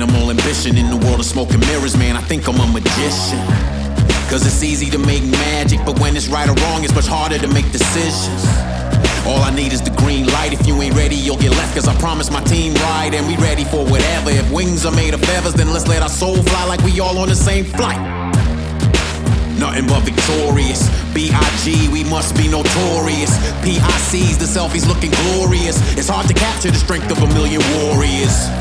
Animal ambition in the world of smoke and mirrors, man, I think I'm a magician. Cause it's easy to make magic, but when it's right or wrong, it's much harder to make decisions. All I need is the green light. If you ain't ready, you'll get left, cause I promise my team ride, and we ready for whatever. If wings are made of feathers, then let's let our soul fly like we all on the same flight. Nothing but victorious. B.I.G. we must be notorious. P.I.C.'s the selfies looking glorious. It's hard to capture the strength of a million warriors.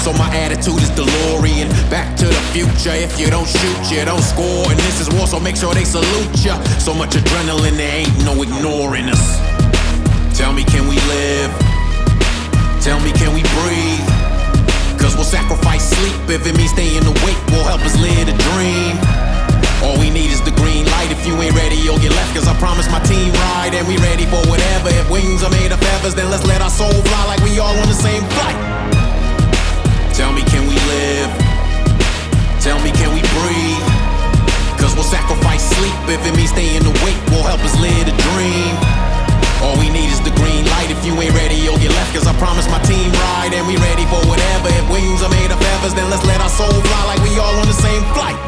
So my attitude is DeLorean. Back to the future. If you don't shoot, you don't score. And this is war, so make sure they salute ya. So much adrenaline, there ain't no ignoring us. Tell me, can we live? Tell me, can we breathe? Cause we'll sacrifice sleep if it means staying awake. Will help us live the dream. All we need is the green light. If you ain't ready, you'll get left, cause I promise my team ride, and we ready for whatever. If wings are made of feathers, then let's let our soul fly like we all on the same flight. Tell me, can we live? Tell me, can we breathe? Cause we'll sacrifice sleep if it means staying awake. Will help us live the dream. All we need is the green light. If you ain't ready, you'll get left, cause I promise my team ride, and we ready for whatever. If wings are made of feathers, then let's let our soul fly like we all on the same flight.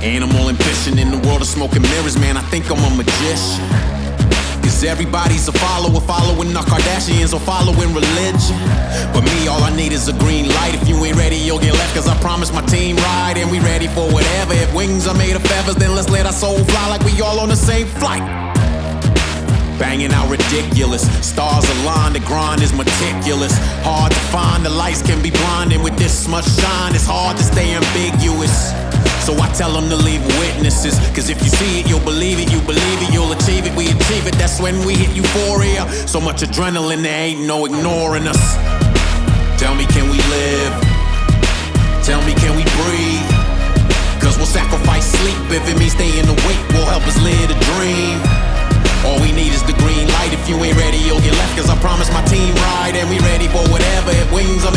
Animal ambition in the world of smoke and mirrors, man, I think I'm a magician. Cause everybody's a follower, following the Kardashians or following religion. But me, all I need is a green light. If you ain't ready, you'll get left, cause I promise my team ride, and we ready for whatever. If wings are made of feathers, then let's let our soul fly like we all on the same flight. Banging out ridiculous, stars align, the grind is meticulous. Hard to find, the lights can be blinding. With this much shine, it's hard to stay ambiguous. So I tell them to leave witnesses, cause if you see it, you'll believe it. You believe it, you'll achieve it. We achieve it, that's when we hit euphoria. So much adrenaline, there ain't no ignoring us. Tell me, can we live? Tell me, can we breathe? Cause we'll sacrifice sleep if it means staying awake. Will help us live the dream. All we need is the green light. If you ain't ready, you'll get left, cause I promise my team ride, and we ready for whatever. If wings are